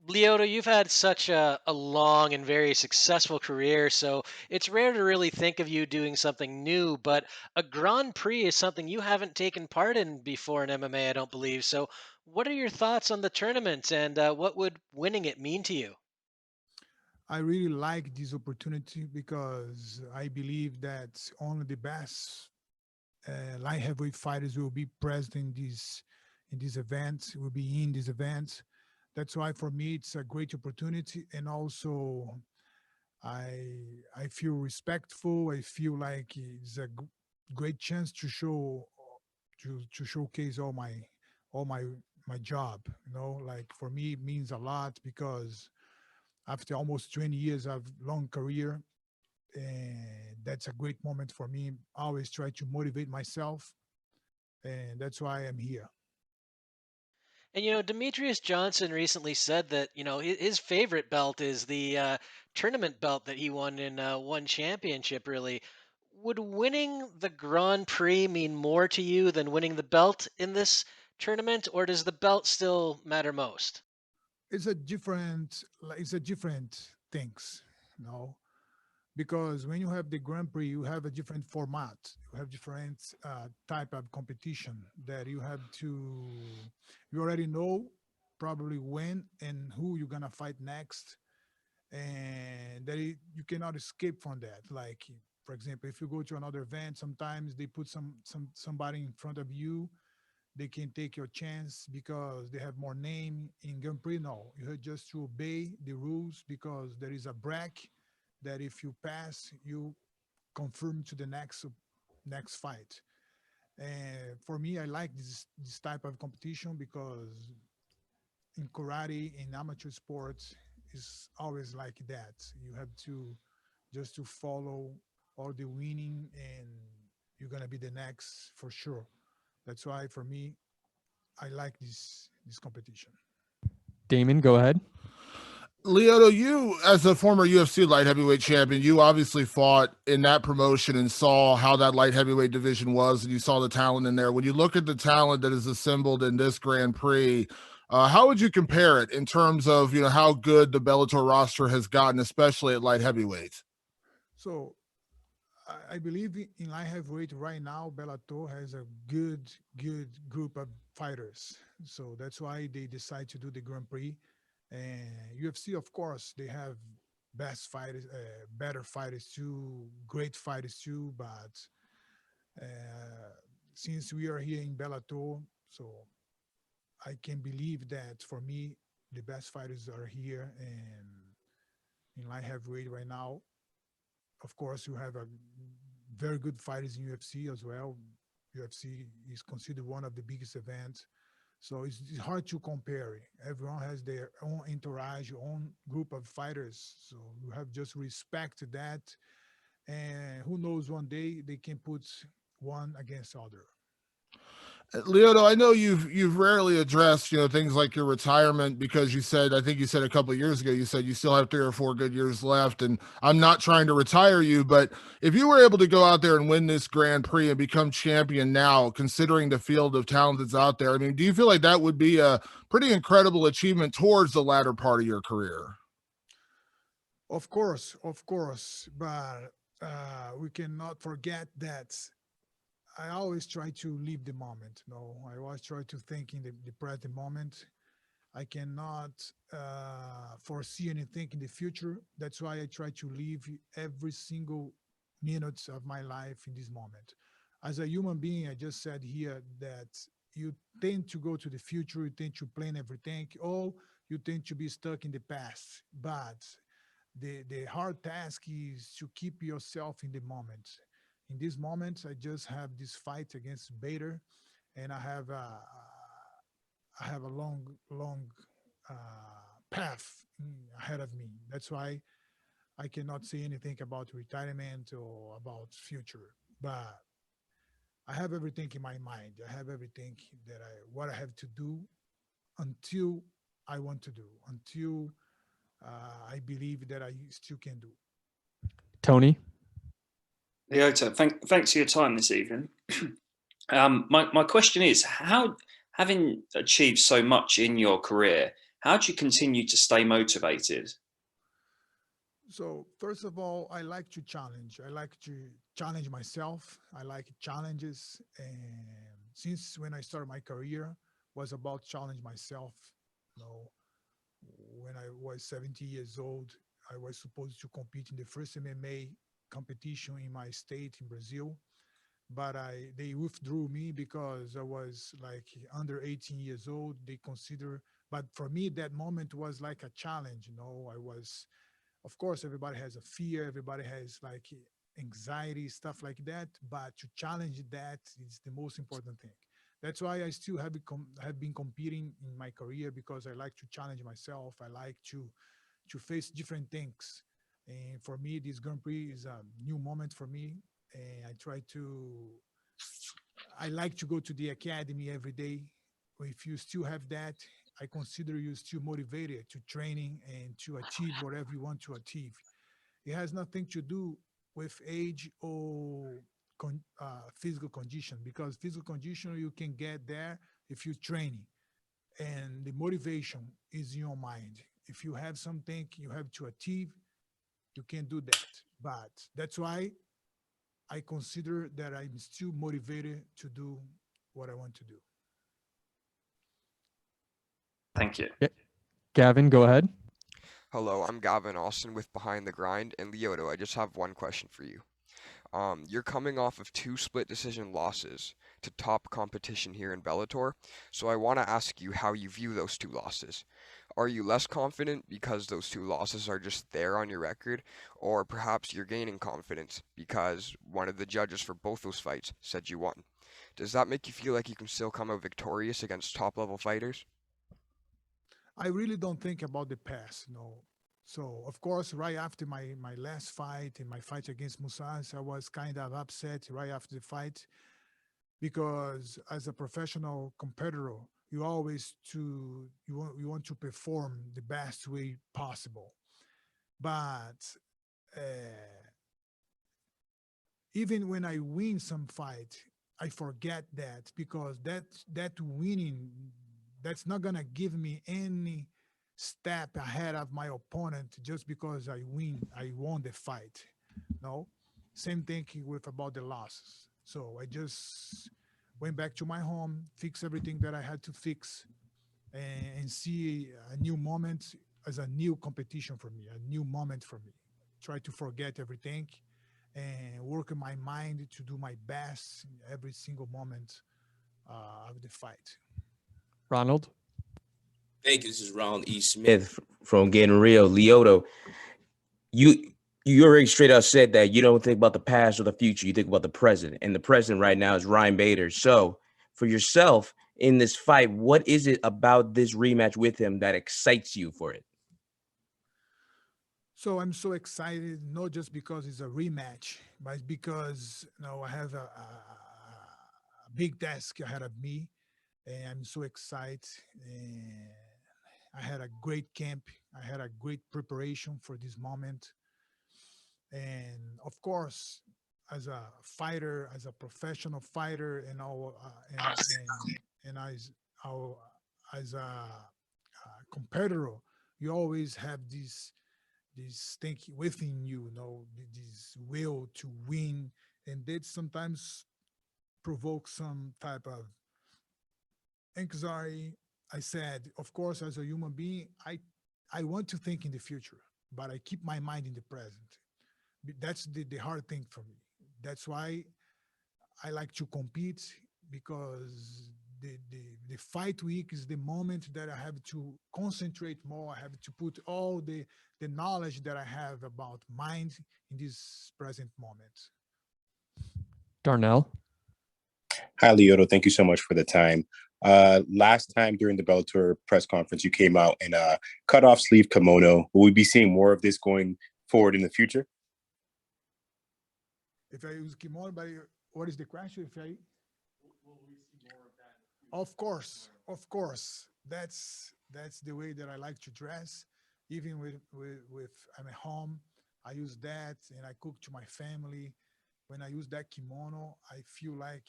Leota, you've had such a long and very successful career, so it's rare to really think of you doing something new. But a Grand Prix is something you haven't taken part in before in MMA, I don't believe. So, what are your thoughts on the tournament, and what would winning it mean to you? I really like this opportunity because I believe that only the best light heavyweight fighters will be present in this event, will be in this event. That's why for me it's a great opportunity, and also I feel respectful. I feel like it's a great chance to show to showcase all my job. You know, like for me it means a lot because after almost 20 years of long career, and that's a great moment for me. I always try to motivate myself, and that's why I'm here. And Demetrius Johnson recently said that his favorite belt is the tournament belt that he won in one championship. Really, would winning the Grand Prix mean more to you than winning the belt in this tournament, or does the belt still matter most? It's a different things, you know, because when you have the Grand Prix, you have a different format, you have different type of competition that you already know probably when and who you're gonna fight next, and you cannot escape from that. Like for example, if you go to another event, sometimes they put somebody in front of you, they can take your chance because they have more name. In Grand Prix, no, you have just to obey the rules because there is a break that if you pass, you confirm to the next fight. And for me, I like this type of competition because in karate, in amateur sports, is always like that. You have to just to follow all the winning, and you're gonna be the next for sure. That's why for me, I like this competition. Damon, go ahead. Leoto, you as a former UFC light heavyweight champion, you obviously fought in that promotion and saw how that light heavyweight division was, and you saw the talent in there. When you look at the talent that is assembled in this Grand Prix, how would you compare it in terms of how good the Bellator roster has gotten, especially at light heavyweight? So I believe in light heavyweight right now, Bellator has a good group of fighters. So that's why they decide to do the Grand Prix. And UFC, of course, they have best fighters, better fighters too, great fighters too. But uh, since we are here in Bellator, so I can believe that for me, the best fighters are here and in light heavyweight right now. Of course, you have a very good fighters in UFC as well. UFC is considered one of the biggest events. So it's hard to compare it. Everyone has their own entourage, own group of fighters. So you have just respect that. And who knows, one day they can put one against other. Leoto, I know you've rarely addressed things like your retirement because you said, I think you said a couple of years ago, you said you still have 3 or 4 good years left, and I'm not trying to retire you, but if you were able to go out there and win this Grand Prix and become champion now, considering the field of talent that's out there, I mean, do you feel like that would be a pretty incredible achievement towards the latter part of your career? Of course, but we cannot forget that I always try to live the moment. No, I always try to think in the present moment. I cannot foresee anything in the future. That's why I try to live every single minutes of my life in this moment. As a human being, I just said here that you tend to go to the future, you tend to plan everything, or you tend to be stuck in the past. But the hard task is to keep yourself in the moment. In this moment, I just have this fight against Bader, and I have a long path ahead of me. That's why I cannot say anything about retirement or about future. But I have everything in my mind. I have everything that what I have to do until I want to do, until I believe that I still can do. Tony. Leota, thanks for your time this evening. My question is, how, having achieved so much in your career, How do you continue to stay motivated? So first of all, I like to challenge. I like to challenge myself. I like challenges, and since when I started my career, was about challenge myself. You know, when I was 70 years old, I was supposed to compete in the first MMA competition in my state in Brazil, but they withdrew me because I was like under 18 years old. They consider, but for me that moment was like a challenge. You know, I was, of course, everybody has a fear, everybody has like anxiety, stuff like that, but to challenge that is the most important thing. That's why I still have been competing in my career, because I like to challenge myself. I like to face different things, and for me this Grand Prix is a new moment for me. And I like to go to the academy every day. If you still have that, I consider you still motivated to training and to achieve whatever you want to achieve. It has nothing to do with age or physical condition, because physical condition you can get there if you training, and the motivation is in your mind. If you have something you have to achieve, you can do that. But that's why I consider that I'm still motivated to do what I want to do. Thank you. Gavin, go ahead. Hello, I'm Gavin Austin with Behind the Grind, and Leoto, I just have one question for you. You're coming off of 2 split decision losses to top competition here in Bellator, so I want to ask you how you view those 2 losses. Are you less confident because those 2 losses are just there on your record, or perhaps you're gaining confidence because one of the judges for both those fights said you won? Does that make you feel like you can still come out victorious against top level fighters? I really don't think about the past, you know. So of course, right after my last fight and my fight against Musas, I was kind of upset right after the fight, because as a professional competitor, you want to perform the best way possible. But uh, even when I win some fight, I forget that, because that winning, that's not gonna give me any step ahead of my opponent just because I won the fight. No, same thing with about the losses. So I just went back to my home, fix everything that I had to fix, and see a new moment as a new competition for me, a new moment for me. Try to forget everything and work in my mind to do my best in every single moment of the fight. Ronald. Thank you. This is Ronald E. Smith from Getting Real. Leoto, you you already straight up said that you don't think about the past or the future. You think about the present, and the present right now is Ryan Bader. So, for yourself in this fight, what is it about this rematch with him that excites you for it? So I'm so excited, not just because it's a rematch, but because I have a big task ahead of me, and I'm so excited. And I had a great camp. I had a great preparation for this moment. And of course, as a fighter, as a professional fighter, and all, and our, as a competitor, you always have this thing within you, this will to win, and that sometimes provoke some type of anxiety. I said, of course, as a human being, I want to think in the future, but I keep my mind in the present. That's the hard thing for me. That's why I like to compete, because the fight week is the moment that I have to concentrate more. I have to put all the knowledge that I have about mind in this present moment. Darnell. Hi, Leoto. Thank you so much for the time. Last time during the Bellator press conference, you came out in a cut-off sleeve kimono. Will we be seeing more of this going forward in the future? If I use kimono, but what is the question? If I will we see more of that? Of course. That's the way that I like to dress. Even with I'm at home, I use that, and I cook to my family. When I use that kimono, I feel like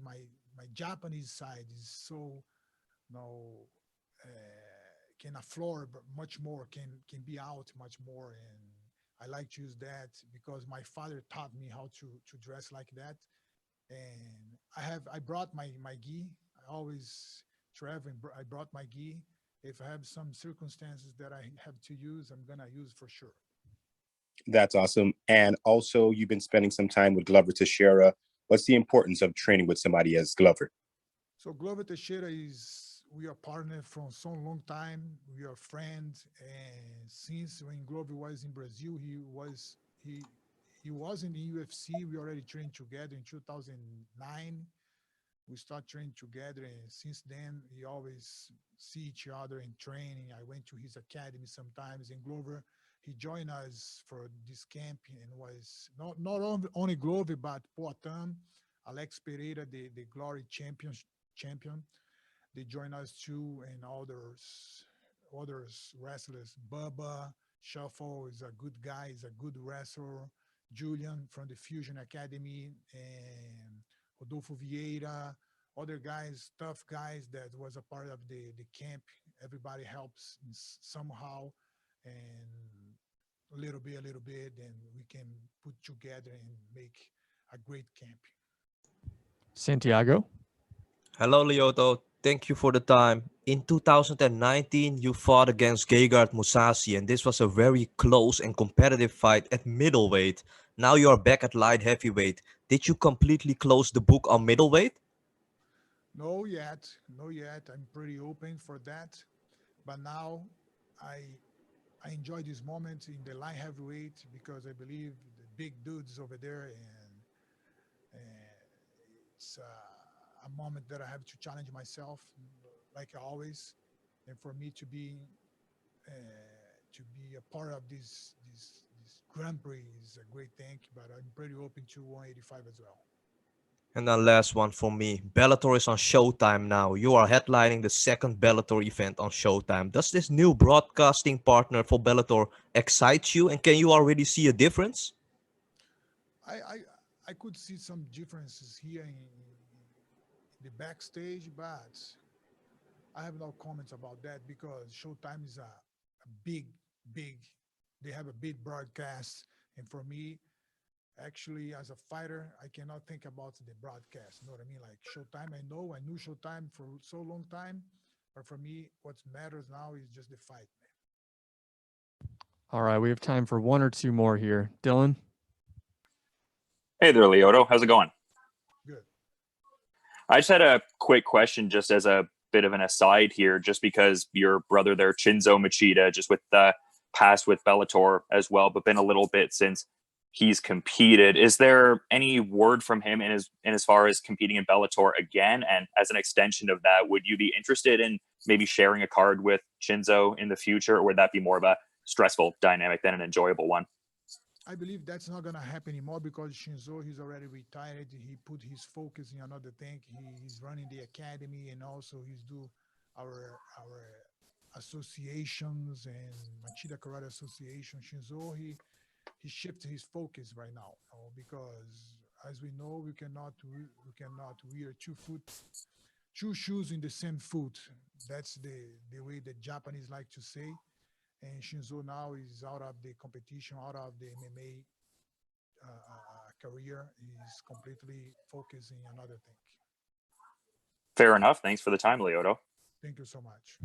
my Japanese side is so, you know, can afford much more, can be out much more, and I like to use that because my father taught me how to dress like that. And I brought my gi. I always travel. And I brought my gi. If I have some circumstances that I have to use, I'm gonna use for sure. That's awesome. And also, you've been spending some time with Glover Teixeira. What's the importance of training with somebody as Glover? So Glover Teixeira is we are partner from so long time. We are friends, and since when Glover was in Brazil, he he was in the UFC. We already trained together in 2009. We start training together, and since then we always see each other in training. I went to his academy sometimes, and Glover he joined us for this camp and was not only Glover but Poatan, Alex Pereira, the Glory champion. They join us too, and others wrestlers. Bubba Shuffle is a good guy, is a good wrestler. Julian from the Fusion Academy and Rodolfo Vieira, other guys, tough guys that was a part of the camp. Everybody helps somehow, and a little bit, and we can put together and make a great camp. Santiago. Hello, Lyoto. Thank you for the time. In 2019, you fought against Gegard Mousasi, and this was a very close and competitive fight at middleweight. Now you are back at light heavyweight. Did you completely close the book on middleweight? No yet, no yet. I'm pretty open for that, but now I I enjoy this moment in the light heavyweight because I believe the big dudes over there, and it's a moment that I have to challenge myself, like always, and for me to be a part of this Grand Prix is a great thing. But I'm pretty open to 185 as well. And then last one for me. Bellator is on Showtime now. You are headlining the second Bellator event on Showtime. Does this new broadcasting partner for Bellator excite you? And can you already see a difference? I I, I could see some differences here in the backstage, but I have no comments about that because Showtime is a big. They have a big broadcast, and for me, actually, as a fighter, I cannot think about the broadcast. You know what I mean? Like Showtime, I knew Showtime for so long time, but for me, what matters now is just the fight, man. All right, we have time for one or two more here. Dylan. Hey there, Lyoto. How's it going? Good. I just had a quick question, just as a bit of an aside here, just because your brother there, Chinzo Machida, just with the past with Bellator as well, but been a little bit since he's competed. Is there any word from him in as far as competing in Bellator again? And as an extension of that, would you be interested in maybe sharing a card with Chinzo in the future, or would that be more of a stressful dynamic than an enjoyable one? I believe that's not gonna happen anymore because Shinzo he's already retired. He put his focus in another thing. He's running the academy and also he's do our associations and Machida Karate Association. Shinzo he shifted his focus right now, you know, because as we know we cannot wear two shoes in the same foot. That's the way the Japanese like to say. And Shinzo now is out of the competition, out of the MMA career. He's completely focusing another thing. Fair enough. Thanks for the time, Lyoto. Thank you so much.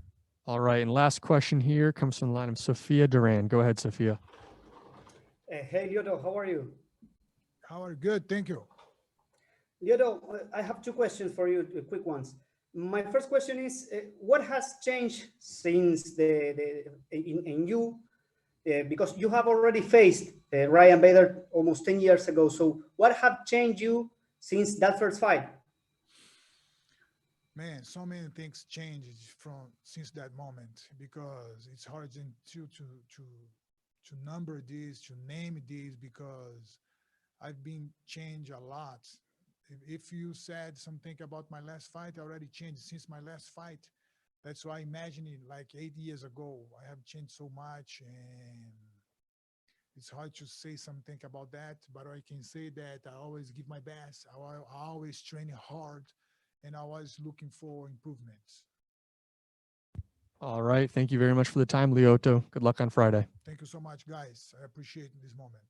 All right, and last question here comes from the line of Sophia Duran. Go ahead, Sophia. Hey, Lyoto, how are you? How are you? Good, thank you. Lyoto, I have two questions for you, quick ones. My first question is, what has changed since in you? Because you have already faced Ryan Bader almost 10 years ago. So what have changed you since that first fight? Man, so many things changed from since that moment because it's hard to number this, to name this because I've been changed a lot. If you said something about my last fight, I already changed since my last fight. That's why imagining like 8 years ago, I have changed so much and it's hard to say something about that, but I can say that I always give my best. I always train hard and I was looking for improvements. All right. Thank you very much for the time, Lyoto. Good luck on Friday. Thank you so much, guys. I appreciate this moment.